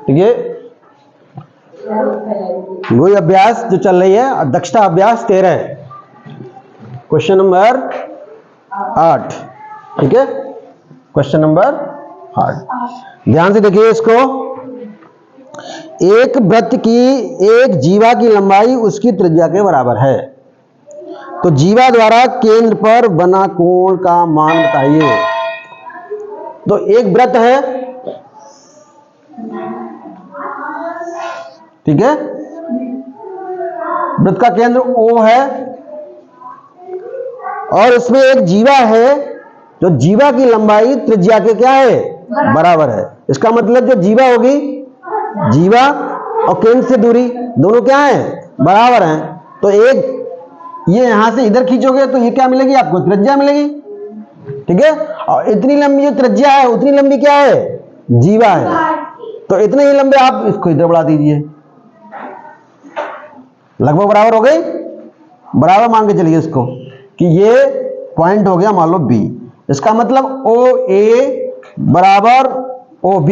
ठीक है, वही अभ्यास जो चल रही है, दक्षता अभ्यास 13 है, क्वेश्चन नंबर 8। ठीक है, क्वेश्चन नंबर 8, ध्यान से देखिए इसको। एक वृत्त की एक जीवा की लंबाई उसकी त्रिज्या के बराबर है, तो जीवा द्वारा केंद्र पर बना कोण का मान बताइए। तो एक वृत्त है, ठीक है, वृत्त का केंद्र O है और इसमें एक जीवा है, जो जीवा की लंबाई त्रिज्या के क्या है, बराबर है। इसका मतलब जो जीवा होगी, जीवा और केंद्र से दूरी दोनों क्या है, बराबर हैं। तो एक ये यहां से इधर खींचोगे तो ये क्या मिलेगी आपको, त्रिज्या मिलेगी। ठीक है, और इतनी लंबी जो त्रिज्या है उतनी लंबी क्या है, जीवा है। तो इतने ही लंबे आप इसको इधर बढ़ा दीजिए, लगभग बराबर हो गई। बराबर मान के चलिए इसको कि ये पॉइंट हो गया मान लो B। इसका मतलब OA बराबर OB।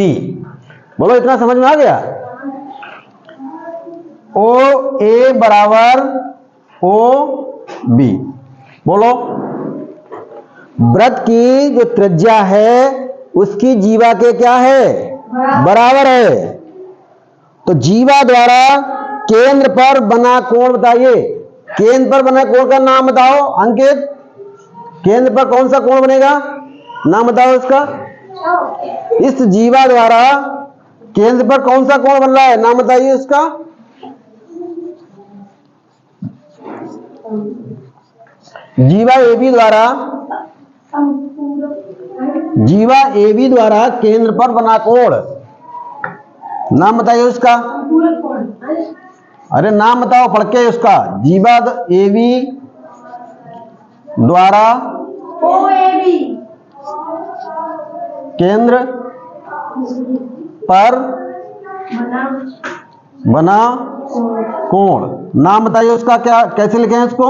बोलो इतना समझ में आ गया। OA बराबर OB। बोलो, वृत्त की जो त्रिज्या है उसकी जीवा के क्या है, बराबर है। तो जीवा द्वारा केंद्र पर बना कोण बताइए। केंद्र पर बना कोण का नाम बताओ अंकित। केंद्र पर कौन सा कोण बनेगा, नाम बताओ इसका। इस जीवा द्वारा केंद्र पर कौन सा कोण बन रहा है, नाम बताइए इसका। जीवा AB द्वारा, जीवा AB द्वारा केंद्र पर बना कोण, नाम बताइए उसका। अरे नाम बताओ पढ़ के उसका। जीवा AB द्वारा केंद्र पर बना कोण, नाम बताइए उसका। क्या कैसे लिखें इसको,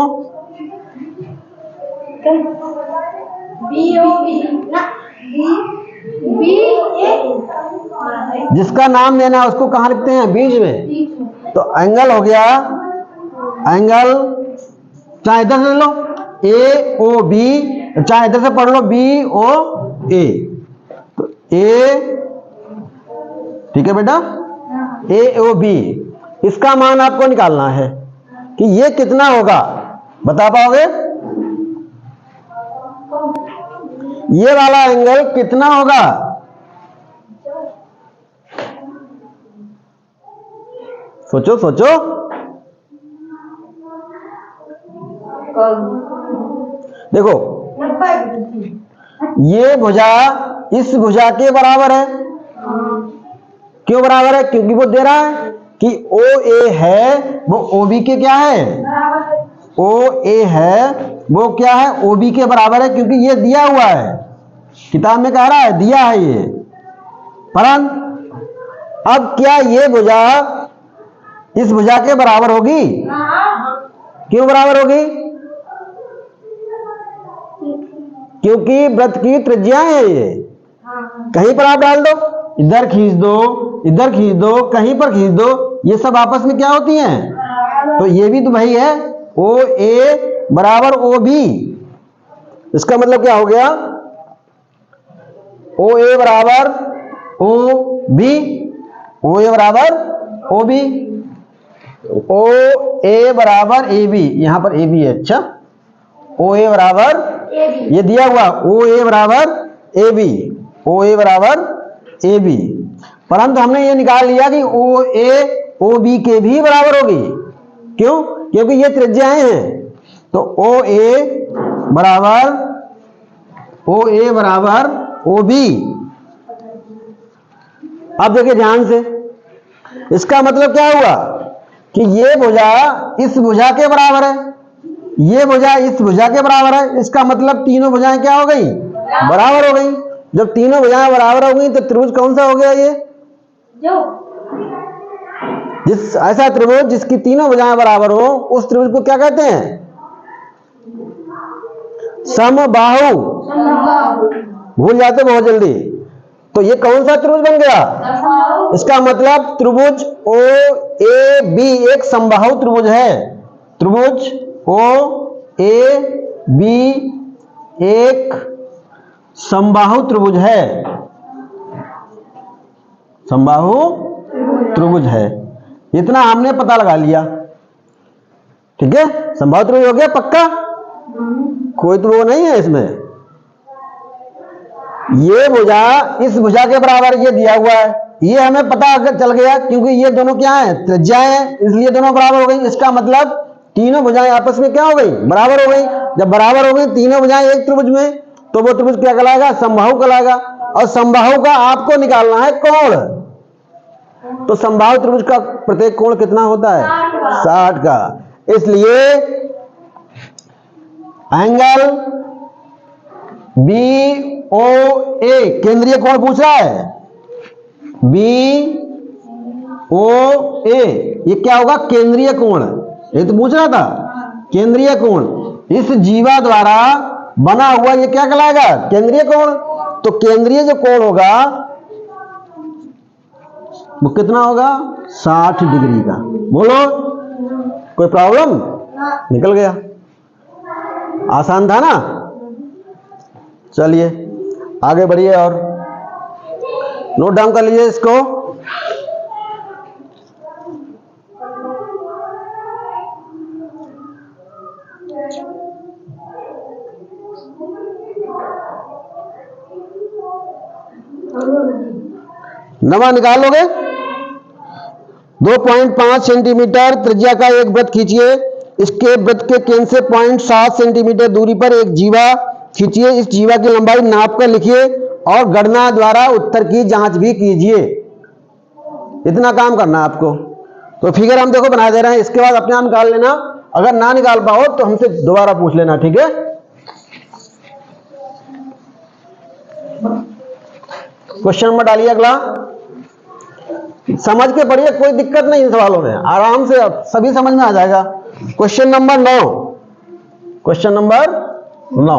जिसका नाम देना है उसको कहां लिखते हैं, बीच में। तो एंगल हो गया, एंगल चाहे इधर से लो AOB, चाहे इधर से पढ़ लो BOA। तो A, ठीक है बेटा, AOB, इसका मान आपको निकालना है कि ये कितना होगा, बता पाओगे। ये वाला एंगल कितना होगा, सोचो सोचो। देखो ये भुजा इस भुजा के बराबर है। क्यों बराबर है, क्योंकि वो दे रहा है कि OA है वो OB के क्या है, OA है वो क्या है, OB के बराबर है, क्योंकि ये दिया हुआ है, किताब में कह रहा है, दिया है ये। परंतु अब क्या ये भुजा इस भुजा के बराबर होगी, क्यों बराबर होगी, क्योंकि वृत्त की त्रिज्या है ये। कहीं पर आप डाल दो, इधर खींच दो, इधर खींच दो, कहीं पर खींच दो, ये सब आपस में क्या होती हैं। तो ये भी तो भाई है OA बराबर OB। इसका मतलब क्या हो गया, OA बराबर OB, OA बराबर OB, OA बराबर AB। यहां पर AB है, अच्छा। OA बराबर ये दिया हुआ OA बराबर AB, OA बराबर AB। परंतु हमने ये निकाल लिया कि OA OB के भी बराबर होगी। क्यों, क्योंकि ये त्रिज्याएं हैं। तो OA बराबर OB। अब देखिए ध्यान से, इसका मतलब क्या हुआ कि ये भुजा इस भुजा के बराबर है, ये भुजा इस भुजा के बराबर है। इसका मतलब तीनों भुजाएं क्या हो गई, बराबर हो गई। जब तीनों भुजाएं बराबर हो गई तो त्रिभुज कौन सा हो गया, ये ऐसा त्रिभुज जिसकी तीनों भुजाएं बराबर हो, उस त्रिभुज को क्या कहते हैं, समबाहु, भूल जाते बहुत जल्दी। तो ये कौन सा त्रिभुज बन गया? इसका मतलब त्रिभुज ओ ए बी एक समबाहु त्रिभुज है। त्रिभुज ओ ए बी एक समबाहु त्रिभुज है, समबाहु त्रिभुज है। इतना हमने पता लगा लिया, ठीक है। समबाहु त्रिभुज हो गया पक्का, कोई तो वो नहीं है इसमें। ये भुजा इस भुजा के बराबर ये दिया हुआ है, ये हमें पता अगर चल गया क्योंकि ये दोनों क्या है? त्रिज्याएं हैं, इसलिए दोनों बराबर हो गई। इसका मतलब तीनों भुजाएं आपस में क्या हो गई? बराबर हो गई। जब बराबर हो गई तीनों भुजाएं एक त्रिभुज में, तो वो त्रिभुज क्या कहलाएगा? समबाहु कहलाएगा। और समबाहु का आपको निकालना है कोण। तो समबाहु त्रिभुज का प्रत्येक कोण कितना होता है? 60 का। इसलिए एंगल बी ओ ए केंद्रीय कोण पूछ रहा है, बी ओ ए ये क्या होगा? केंद्रीय कोण। ये तो पूछ रहा था केंद्रीय कोण। इस जीवा द्वारा बना हुआ ये क्या कहलाएगा? केंद्रीय कोण। तो केंद्रीय जो कोण होगा वो कितना होगा? 60 डिग्री का। बोलो कोई प्रॉब्लम? निकल गया, आसान था ना। चलिए आगे बढ़िए और नोट डाउन कर लीजिए इसको। नवा निकाल लोगे। 2.5 सेंटीमीटर त्रिज्या का एक वृत्त खींचिए। इसके वृत्त के केंद्र से 0.7 सेंटीमीटर दूरी पर एक जीवा खींचिए। इस जीवा की लंबाई नाप कर लिखिए और गणना द्वारा उत्तर की जांच भी कीजिए। इतना काम करना है आपको। तो फिगर हम देखो बना दे रहे हैं, इसके बाद अपने आप निकाल लेना। अगर ना निकाल पाओ तो हमसे दोबारा पूछ लेना, ठीक है। क्वेश्चन नंबर डालिए अगला। समझ के पढ़िए, कोई दिक्कत नहीं इन सवालों में, आराम से सभी समझ में आ जाएगा। Question number 9। क्वेश्चन नंबर 9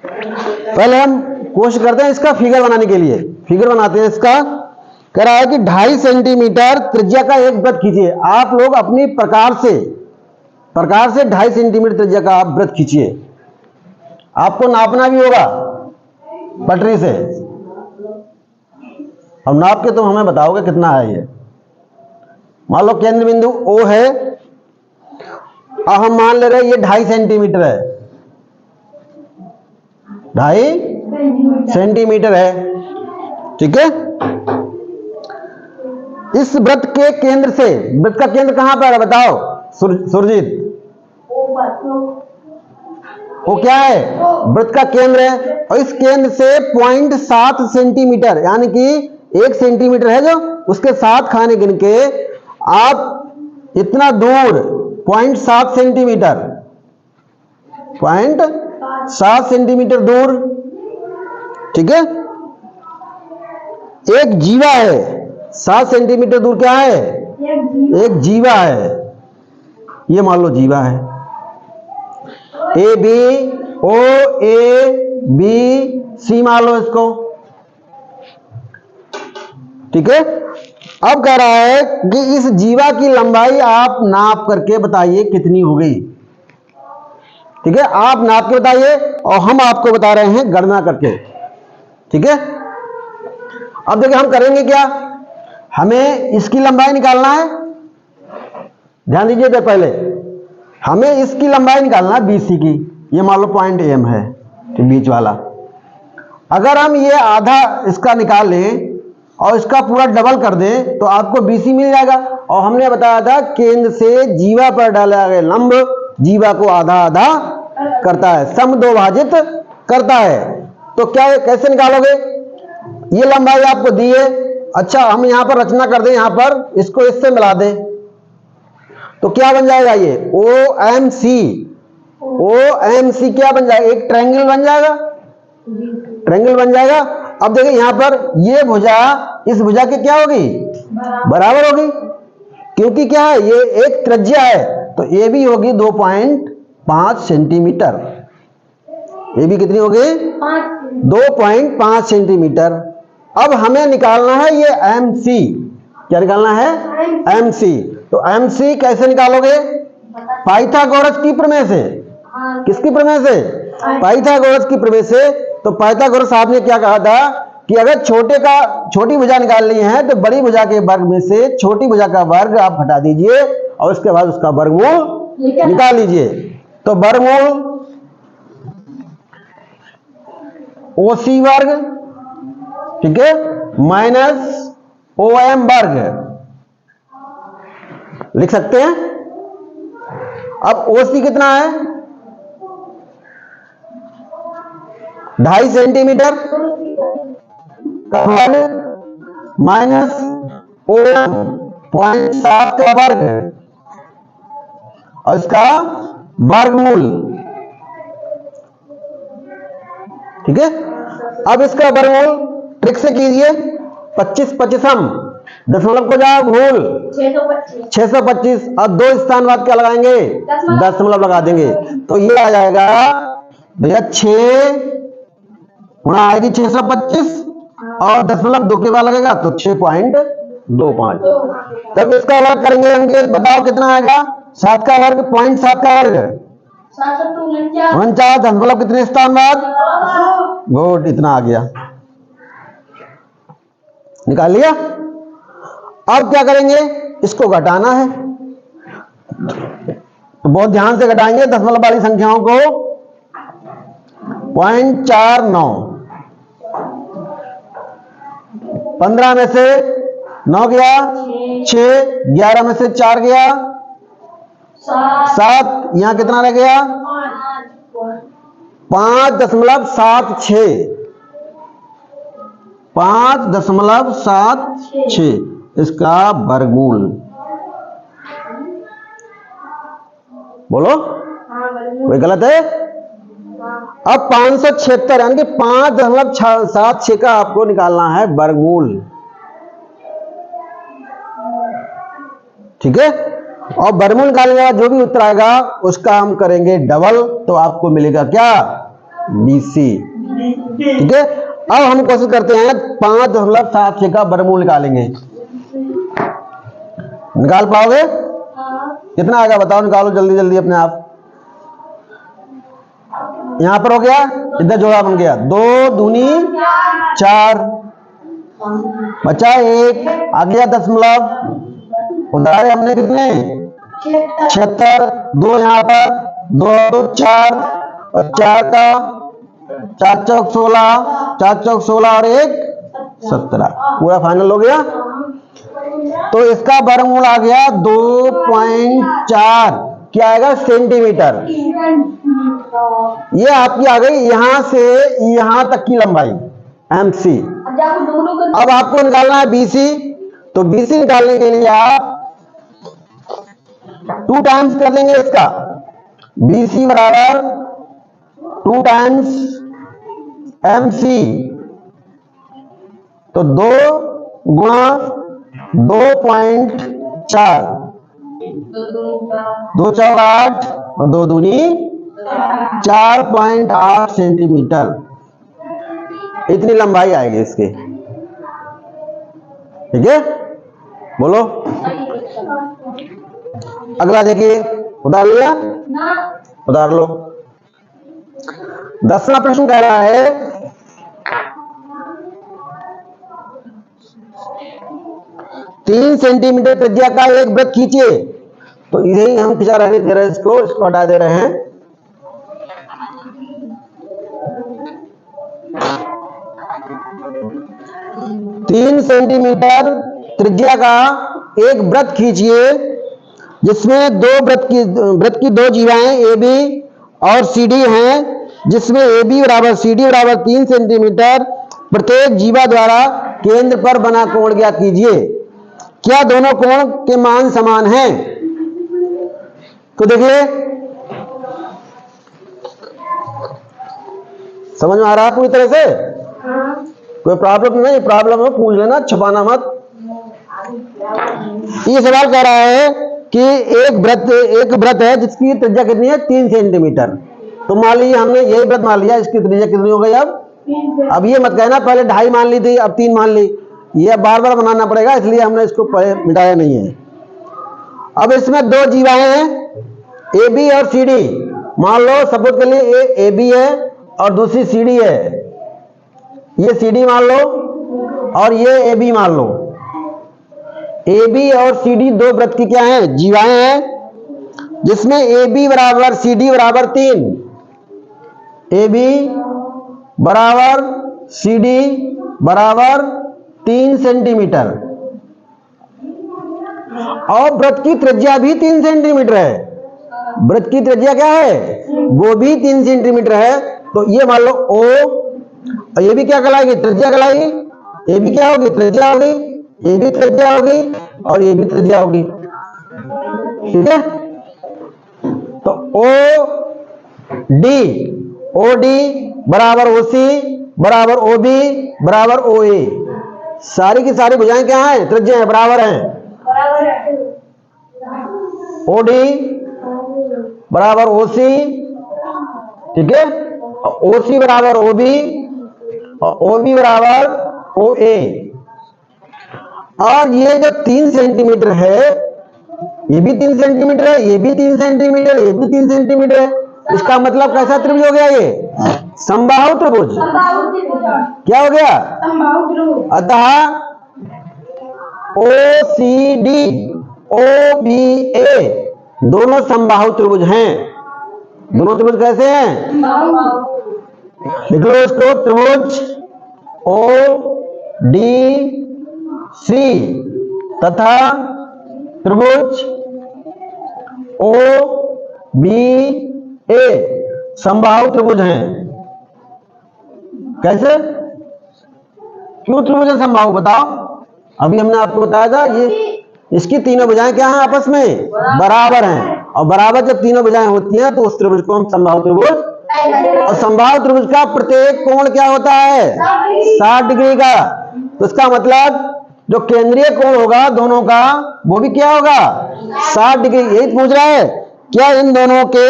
पहले हम कोशिश करते हैं इसका फिगर बनाने के लिए। फिगर बनाते हैं इसका। कह रहा है कि 2.5 सेंटीमीटर त्रिज्या का एक वृत्त खींचिए। आप लोग अपनी प्रकार से 2.5 सेंटीमीटर त्रिज्या का आप वृत्त खींचिए। आपको नापना भी होगा पटरी से। अब नाप के तुम हमें बताओगे कितना है ये। मान लो केंद्र बिंदु O है और हम मान ले रहे हैं ये 2.5 सेंटीमीटर है। 2.5 सेंटीमीटर है, ठीक है। इस वृत्त के केंद्र से, वृत्त का केंद्र कहां पर है बताओ सुरजीत? वो क्या है? वृत्त का केंद्र है। और इस केंद्र से 0.7 सेंटीमीटर यानी कि 1 सेंटीमीटर है जो, उसके 7 खाने गिन के आप इतना दूर 0.7 सेंटीमीटर 0.7 सेंटीमीटर दूर, ठीक है। एक जीवा है 7 सेंटीमीटर दूर। क्या है? एक जीवा है। ये मान लो जीवा है। A B O A B C मान लो इसको, ठीक है। अब कह रहा है कि इस जीवा की लंबाई आप नाप करके बताइए कितनी हो गई, ठीक है। आप नाप के बताइए और हम आपको बता रहे हैं गणना करके, ठीक है। अब देखिए हम करेंगे क्या, हमें इसकी लंबाई निकालना है। ध्यान दीजिए तो पहले हमें इसकी लंबाई निकालना है BC की। ये मान लो पॉइंट M है, ठीक, बीच वाला। अगर हम ये आधा इसका निकाल लें और इसका पूरा डबल कर दें तो आपको BC मिल जाएगा। और हमने बताया था केंद्र से जीवा पर डाला गया लंब जीवा को आधा आधा करता है, सम 2 भाजित करता है। तो क्या कैसे निकालोगे? ये लंबाई आपको दी है। अच्छा हम यहां पर रचना कर दें, यहां पर इसको इससे मिला दें तो क्या बन जाएगा? ये OMC क्या बन जाएगा? एक ट्रायंगल बन जाएगा, ट्रायंगल बन जाएगा। अब देखिए यहां पर ये भुजा इस भुजा की क्या होगी? बराबर होगी, क्योंकि क्या है? ये एक त्रिज्या है तो ये भी होगी 2.5 5 सेंटीमीटर। ये भी कितनी हो गई? 2.5 सेंटीमीटर। अब हमें निकालना है ये MC। क्या निकालना है? MC। तो MC कैसे निकालोगे? पाइथागोरस की प्रमेय से। किसकी प्रमेय से? पाइथागोरस की प्रमेय से। तो पाइथागोरस साहब ने क्या कहा था कि अगर छोटी भुजा निकालनी है तो बड़ी भुजा के वर्ग में से छोटी भुजा का वर्ग आप हटा दीजिए और उसके बाद उसका वर्गमूल निकाल लीजिए। तो वर्गमूल OC वर्ग, ठीक है, माइनस OM वर्ग लिख सकते हैं। अब OC कितना है? 2.5 सेंटीमीटर का वर्ग माइनस OM 0.7 का वर्ग और इसका वर्गमूल, ठीक है। अब इसका वर्गमूल ट्रिक से कीजिए। 25 दशमलव को जाओ भूल 625 और 2 स्थान बाद क्या लगाएंगे? दशमलव लगा देंगे। तो ये आ जाएगा भैया 6 गुणा आएगी 625 और दशमलव 2 के बाद लगेगा तो 6.25। तब इसका वर्ग करेंगे अंकित, बताओ कितना आएगा? 7 का वर्ग 0.7 का वर्ग 49 दशमलव कितने स्थान बाद? गुड, इतना आ गया, निकाल लिया। अब क्या करेंगे? इसको घटाना है तो बहुत ध्यान से घटाएंगे दशमलव वाली संख्याओं को। 0.49 15 में से 9 गया 6, 11 में से 4 गया 7, यहां कितना रह गया? 5.76 5.76 इसका वर्गमूल। बोलो कोई गलत है? अब 576 यानी कि 5.76 का आपको निकालना है वर्गमूल, ठीक है। और वर्गमूल निकालने के बाद जो भी उत्तर आएगा उसका हम करेंगे डबल, तो आपको मिलेगा क्या? BC, ठीक है। अब हम कोशिश करते हैं 5.76 का वर्गमूल निकालेंगे। निकाल पाओगे? कितना आएगा बताओ, निकालो जल्दी जल्दी अपने आप। यहां पर हो गया, इधर जोड़ा बन गया, 2 दूनी 4 बचा 1, आ गया दशमलव। उधारे हमने कितने? 76, 2 यहां पर 2 4 और 4 का 4 चौक 16, 4 चौक 16 और 1 17, पूरा फाइनल हो गया। तो इसका वर्गमूल आ गया 2.4, क्या आएगा? सेंटीमीटर। ये आपकी आ गई यहां से यहां तक की लंबाई MC। अब आपको निकालना है BC। तो BC निकालने के लिए आप 2 टाइम्स कर देंगे इसका। BC बराबर 2 टाइम्स MC, तो 2 गुणा 2.4, 2 चौक 8 और 2 दूनी 4.8 सेंटीमीटर, इतनी लंबाई आएगी इसकी, ठीक है। बोलो अगला देखिए, उधार लिया? उधार लो। 10वां प्रश्न कह रहा है 3 सेंटीमीटर त्रिज्या का एक वृत्त खींचिए। तो इधर ही हम खिंचा रहने दे रहे हैं, इसको हटा दे रहे हैं। तीन सेंटीमीटर त्रिज्या का एक वृत्त खींचिए जिसमें वृत्त की 2 जीवाएं AB और CD हैं, जिसमें AB बराबर CD बराबर 3 सेंटीमीटर। प्रत्येक जीवा द्वारा केंद्र पर बना कोण ज्ञात कीजिए। क्या दोनों कोण के मान समान हैं? तो देखिए, समझ में आ रहा है पूरी तरह से? कोई प्रॉब्लम नहीं, प्रॉब्लम हो पूछ लेना, छुपाना मत। ये सवाल कह रहा है कि एक व्रत है जिसकी त्रिज्या कितनी है 3 सेंटीमीटर। तो मान लीजिए हमने यही व्रत मान लिया, इसकी त्रिज्या कितनी हो गई अब ये मत कहना पहले 2.5 मान ली थी अब 3 मान ली, ये बार बार बनाना पड़ेगा, इसलिए हमने इसको पहले मिटाया नहीं है। अब इसमें 2 जीवाएं हैं ए बी और सी डी। मान लो सपोज के लिए ए बी है और दूसरी सी डी है, ये सी डी मान लो और ये ए बी मान लो। ए बी और सी डी 2 व्रत की क्या है जीवाएं हैं, जिसमें ए बी बराबर सी डी बराबर 3, ए बी बराबर सी डी बराबर 3 सेंटीमीटर और व्रत की त्रिज्या भी 3 सेंटीमीटर है। व्रत की त्रिज्या क्या है वो भी 3 सेंटीमीटर है। तो ये मान लो ओ और ये भी क्या कहलाएगी त्रिज्या कहलाएगी, ये भी क्या होगी त्रिज्या होगी, ये भी त्रिज्या होगी और ये भी त्रिज्या होगी। ठीक है, तो ओ डी बराबर ओ सी बराबर ओ बी बराबर ओ ए, सारी की सारी भुजाएं क्या है त्रिज्या है बराबर हैं। ओ डी बराबर ओ सी, ठीक है, ओ सी बराबर ओ बी और ओ बी बराबर ओ ए। और ये जो 3 सेंटीमीटर है ये भी 3 सेंटीमीटर है, ये भी 3 सेंटीमीटर, ये भी 3 सेंटीमीटर है। इसका मतलब कैसा त्रिभुज हो गया ये समबाहु त्रिभुज। क्या हो गया अतः ओ सी डी ओ बी ए दोनों समबाहु त्रिभुज हैं। दोनों त्रिभुज कैसे हैं लिख लो इसको, त्रिभुज ओ डी सी तथा त्रिभुज ओ बी ए समबाहु त्रिभुज हैं। कैसे क्यों त्रिभुज है समबाहु बताओ। अभी हमने आपको बताया था ये इसकी तीनों भुजाएं क्या हैं आपस में बराबर हैं, और बराबर जब तीनों भुजाएं होती हैं तो उस त्रिभुज को हम समबाहु त्रिभुज। और समबाहु त्रिभुज का प्रत्येक कोण क्या होता है 60 डिग्री का। तो इसका मतलब जो केंद्रीय कोण होगा दोनों का वो भी क्या होगा 60 डिग्री। यही पूछ रहा है क्या इन दोनों के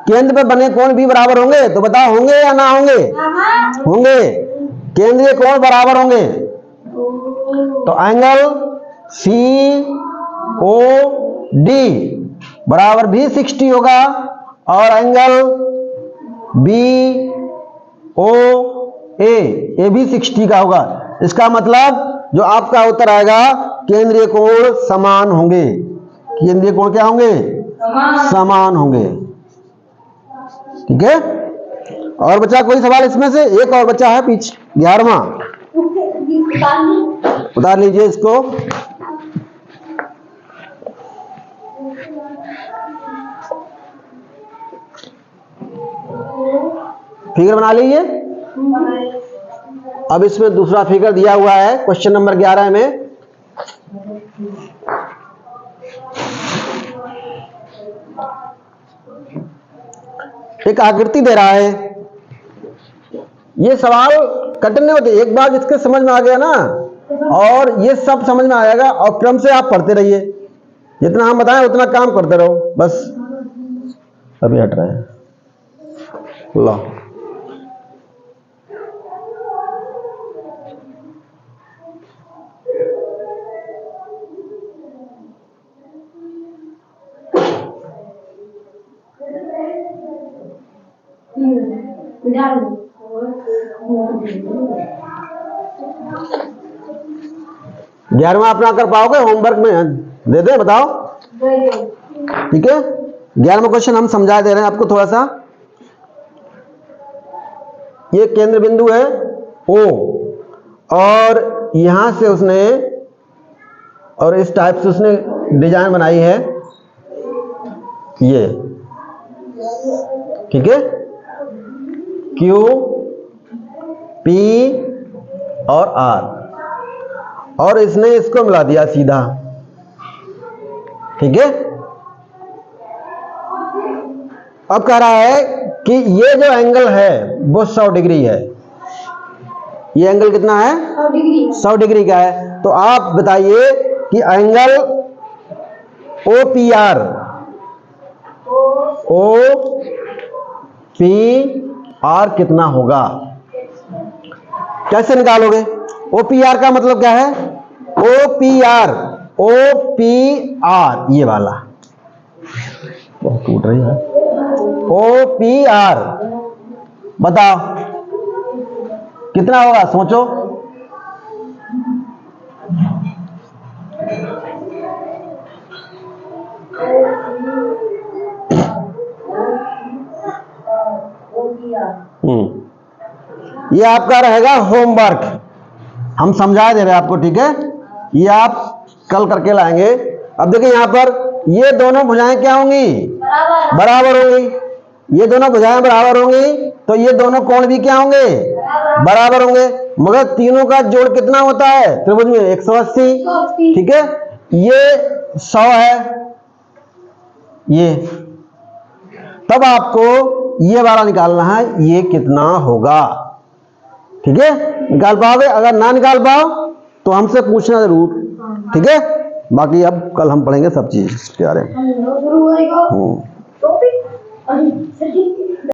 केंद्र पे बने कोण भी बराबर होंगे, तो बताओ होंगे या ना होंगे। होंगे, केंद्रीय कोण बराबर होंगे। तो एंगल सी ओ डी बराबर भी 60 होगा और एंगल बी ओ ए भी 60 का होगा। इसका मतलब जो आपका उत्तर आएगा केंद्रीय कोण समान होंगे। केंद्रीय कोण क्या होंगे समान होंगे। ठीक है, और बचा कोई सवाल इसमें से, एक और बचा है पीछे 11वां, उतार लीजिए इसको। फिगर बना लीजिए। अब इसमें दूसरा फिगर दिया हुआ है क्वेश्चन नंबर 11 में। एक आकृति दे रहा है। ये सवाल कठिन नहीं होते, एक बार जिसके समझ में आ गया ना और ये सब समझ में आएगा और क्रम से आप पढ़ते रहिए, जितना हम बताएं उतना काम करते रहो बस। अभी हट रहे हैं लो। ग्यारहवां अपना कर पाओगे होमवर्क में दे दे बताओ। ठीक है, 11वां क्वेश्चन हम समझा दे रहे हैं आपको थोड़ा सा। ये केंद्र बिंदु है O और यहां से उसने और इस टाइप से उसने डिजाइन बनाई है ये। ठीक है, Q P और R और इसने इसको मिला दिया सीधा। ठीक है, अब कह रहा है कि ये जो एंगल है वो 100 डिग्री है। ये एंगल कितना है 100 डिग्री का है। तो आप बताइए कि एंगल OPR, OPR कितना होगा? कैसे निकालोगे? OPR का मतलब क्या है? OPR ये वाला टूट रही है। OPR बताओ कितना होगा, सोचो। ये आपका रहेगा होमवर्क, हम समझा दे रहे हैं आपको, ठीक है? ये आप कल करके लाएंगे। अब देखिए यहां पर ये दोनों भुजाएं क्या होंगी? बराबर होंगी। ये दोनों भुजाएं बराबर होंगी तो ये दोनों कोण भी क्या होंगे? बराबर होंगे। मगर तीनों का जोड़ कितना होता है त्रिभुज में? 180, ठीक है? ये 100 है ये, तब आपको ये वाला निकालना है, ये कितना होगा, ठीक है? निकाल पाओगे? अगर ना निकाल पाओ तो हमसे पूछना जरूर, ठीक है? बाकी अब कल हम पढ़ेंगे सब चीज के बारे में।